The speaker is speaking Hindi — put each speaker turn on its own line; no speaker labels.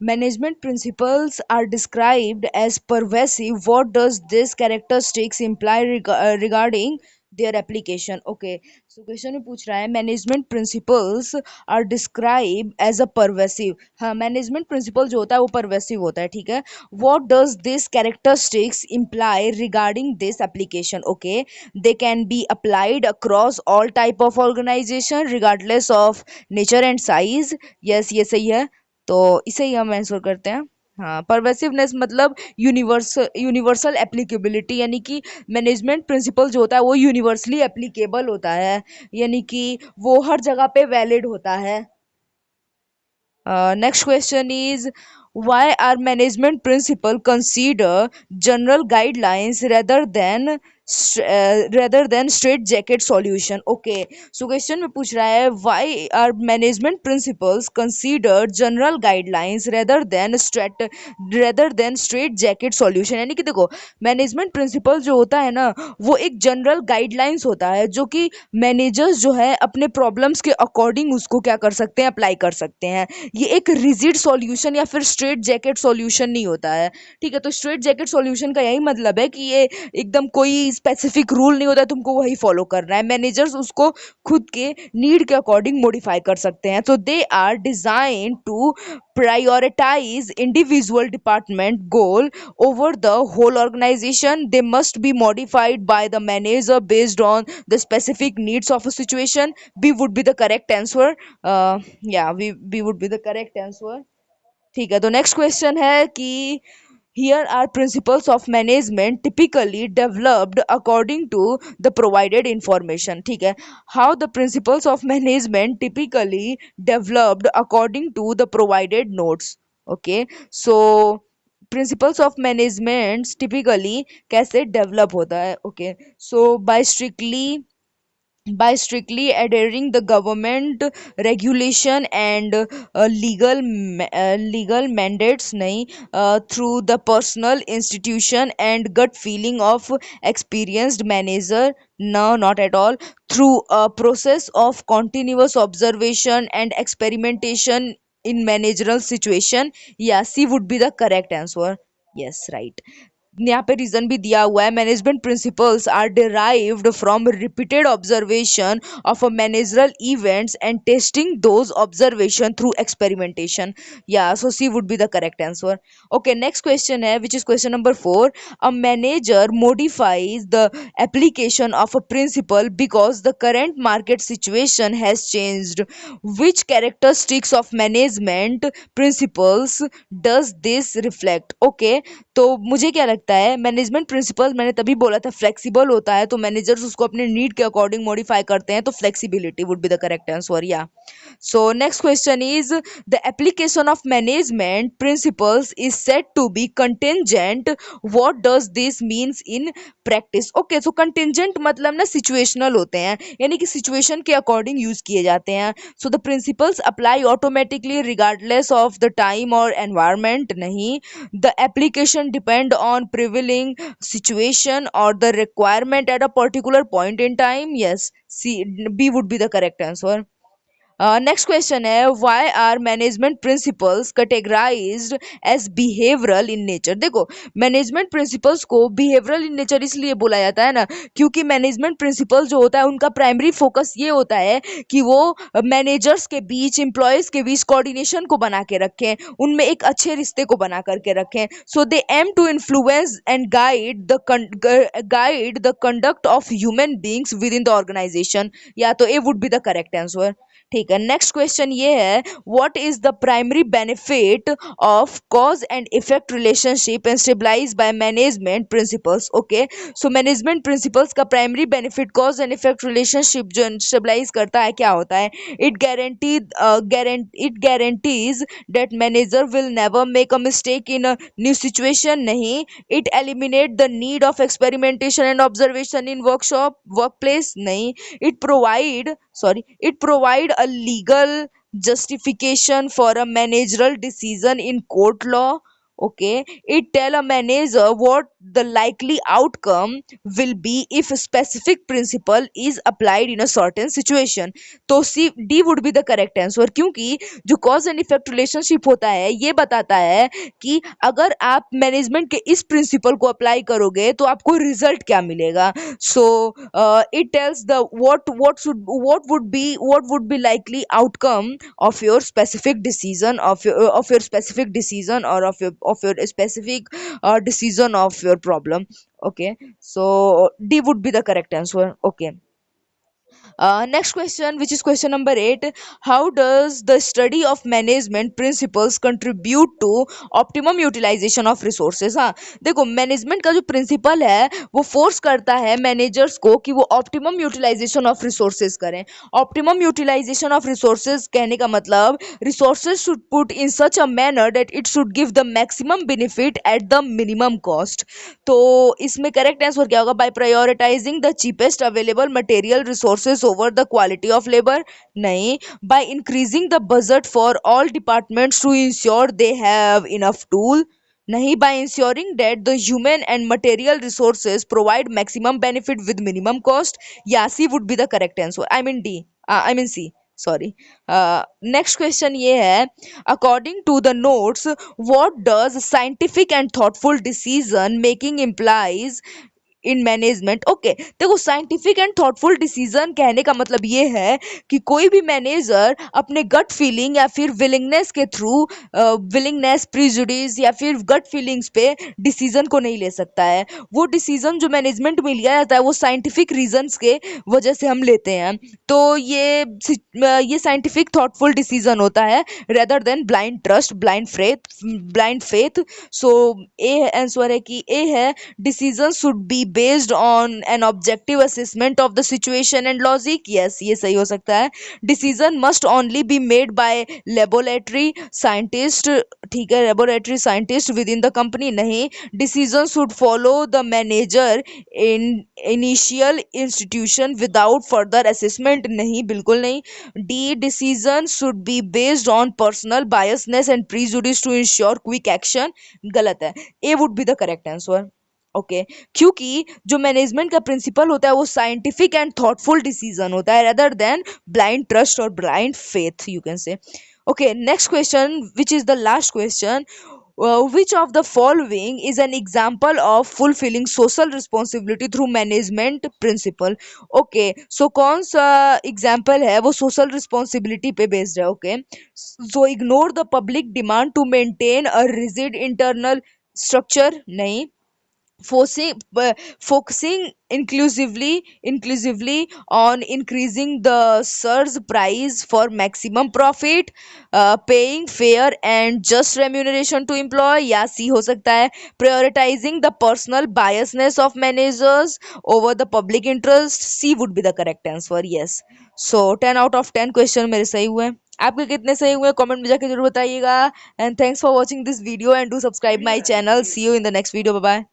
Management principles are described as pervasive. What does this characteristics imply regarding their application? Okay, so question में पूछ रहा है management principles are describe as a pervasive. हाँ, मैनेजमेंट प्रिंसिपल जो होता है वो परवेसिव होता है, ठीक है. What does this characteristics imply regarding this application? Okay, they can be applied across all type of organization regardless of nature and size. Yes, ये सही है. तो इसे ही हम आंसर करते हैं. हाँ, परवेसिवनेस मतलब यूनिवर्सल यूनिवर्सल एप्लीकेबिलिटी, यानी कि मैनेजमेंट प्रिंसिपल जो होता है वो यूनिवर्सली एप्लीकेबल होता है, यानी कि वो हर जगह पे वैलिड होता है. Next question is, why are management principle consider general guidelines rather than straight jacket solution? Okay, so question में पूछ रहा है why are management principles consider general guidelines rather than straight jacket solution. यानी कि देखो, मैनेजमेंट प्रिंसिपल जो होता है ना वो एक जनरल गाइडलाइंस होता है जो कि मैनेजर्स जो है अपने प्रॉब्लम्स के अकॉर्डिंग उसको क्या कर सकते हैं, अप्लाई कर सकते हैं. ये एक रिजिड सॉल्यूशन या फिर स्ट्रेट जैकेट सॉल्यूशन नहीं होता है, ठीक है. तो स्ट्रेट जैकेट सॉल्यूशन का यही मतलब है कि ये एकदम कोई स्पेसिफिक रूल नहीं होता है, तुमको वही फॉलो करना है. मैनेजर्स उसको खुद के नीड के अकॉर्डिंग मॉडिफाई कर सकते हैं. तो they are design to prioritize individual department goal over the whole organization. They must be modified by the manager based on the specific needs of a situation. B would be the correct answer. Yeah, B would be the correct answer. ठीक है, तो नेक्स्ट क्वेश्चन है कि here are principles of management typically developed according to the provided information. ठीक है, how the principles of management typically developed according to the provided notes. Okay, so principles of management typically कैसे develop होता है? Okay, so by strictly adhering the government regulation and legal mandates nahi, through the personal institution and gut feeling of experienced manager. No, not at all. Through a process of continuous observation and experimentation in managerial situation. Yeah, C would be the correct answer. Yes, right. यहाँ पे रीजन भी दिया हुआ है. Management principles are derived from repeated observation of a managerial events and testing those observation through experimentation. या so C would be the correct answer. Okay, next question है which is question number 4. A manager modifies the application of a principle because the current market situation has changed. Which characteristics of management principles does this reflect? Okay, तो मुझे क्या लगता है मैनेजमेंट प्रिंसिपल मैंने तभी बोला था फ्लेक्सिबल होता है, तो मैनेजर्स उसको अपने नीड के अकॉर्डिंग मॉडिफाई करते हैं, तो flexibility would be the correct answer. या so next question is, the application of management principles is said to be contingent. What does this means in practice? Okay, so contingent मतलब ना situational होते हैं, यानी कि situation के according use किए जाते हैं. So the principles apply automatically regardless of the time or environment. नहीं, the application depend on prevailing situation or the requirement at a particular point in time. Yes, C B would be the correct answer. Next question है why are management principles categorised as behavioural in nature. देखो, मैनेजमेंट प्रिंसिपल्स को बिहेवियरल इन नेचर इसलिए बोला जाता है ना क्योंकि मैनेजमेंट प्रिंसिपल जो होता है उनका प्राइमरी फोकस ये होता है कि वो मैनेजर्स के बीच एम्प्लॉयज के बीच कोऑर्डिनेशन को बना के रखें, उनमें एक अच्छे रिश्ते को बना करके रखें. So they aim to influence and guide the conduct of human beings within the organisation. या तो A would be the correct answer. ठीक है, नेक्स्ट क्वेश्चन ये है what is the primary benefit of cause and effect relationship and stabilise by management principles. Okay, so management principles का primary benefit cause and effect relationship जो स्टेबलाइज करता है क्या होता है? It guarantees that manager will never make a mistake in a new situation. नहीं, it eliminate the need of experimentation and observation in workshop workplace. नहीं, it provide a legal justification for a managerial decision in court law. Okay, it tell a manager what the likely outcome will be if a specific principle is applied in a certain situation. तो C D would be the correct answer, क्योंकि जो कॉज एंड इफेक्ट रिलेशनशिप होता है ये बताता है कि अगर आप मैनेजमेंट के इस प्रिंसिपल को अप्लाई करोगे तो आपको रिजल्ट क्या मिलेगा. So it tells the what would be likely outcome of your specific decision, of your specific decision, or of your specific decision of your problem. Okay, so D would be the correct answer. Okay. Next question, which is question number 8. How does the study of management principles contribute to optimum utilization of resources? हाँ, देखो मैनेजमेंट का जो प्रिंसिपल है वो फोर्स करता है मैनेजर्स को कि वो ऑप्टिमम यूटिलाइजेशन ऑफ रिसोर्सेज करें. ऑप्टिमम यूटिलाइजेशन ऑफ रिसोर्सेज कहने का मतलब resources should put in such a manner that it should give the maximum benefit at the minimum cost. तो इसमें करेक्ट आंसर क्या होगा? By prioritizing the cheapest available material resources over the quality of labor. नहीं. By increasing the budget for all departments to ensure they have enough tool. नहीं. By ensuring that the human and material resources provide maximum benefit with minimum cost. Yeah, C would be the correct answer. I mean D. I mean C. Sorry. Next question ये है, according to the notes, what does scientific and thoughtful decision making implies in management? Okay, देखो साइंटिफिक एंड थॉटफुल डिसीजन कहने का मतलब ये है कि कोई भी मैनेजर अपने गट फीलिंग या फिर विलिंगनेस के थ्रू, विलिंगनेस, प्रिजुडिस या फिर गट फीलिंग्स पे डिसीजन को नहीं ले सकता है. वो डिसीजन जो मैनेजमेंट में लिया जाता है वो साइंटिफिक रीजंस के वजह से हम लेते हैं. तो ये साइंटिफिक थॉटफुल डिसीजन होता है rather than blind trust, blind faith. So A answer है कि ए है, decisions should be based on an objective assessment of the situation and logic. Yes, ये सही हो सकता है. Decision must only be made by laboratory scientist. ठीक है, laboratory scientist within the company. नहीं. Decision should follow the manager in initial institution without further assessment. नहीं, बिल्कुल नहीं. D, decision should be based on personal biasness and prejudice to ensure quick action. गलत है. A would be the correct answer. Okay, क्योंकि जो मैनेजमेंट का प्रिंसिपल होता है वो साइंटिफिक एंड थॉटफुल डिसीजन होता है रेदर देन ब्लाइंड ट्रस्ट और blind faith, you can say. Okay, next question, which is the last question. which of the following is an example of fulfilling social responsibility through management principle? Okay, so कौन सा एग्जाम्पल है वो सोशल रिस्पॉन्सिबिलिटी पे बेस्ड है? Okay, so ignore the public demand to maintain a rigid internal structure. नहीं. Focusing inclusively on increasing the surge price for maximum profit. Paying fair and just remuneration to employee. या सी हो सकता है, prioritizing the personal biasness of managers over the public interest. C would be the correct answer. Yes. So 10 out of 10 question मेरे सही हुए. आपके कितने सही हुए कमेंट में जाके जरूर बताइएगा. And thanks for watching this video and do subscribe my channel. See you in the next video. Bye bye.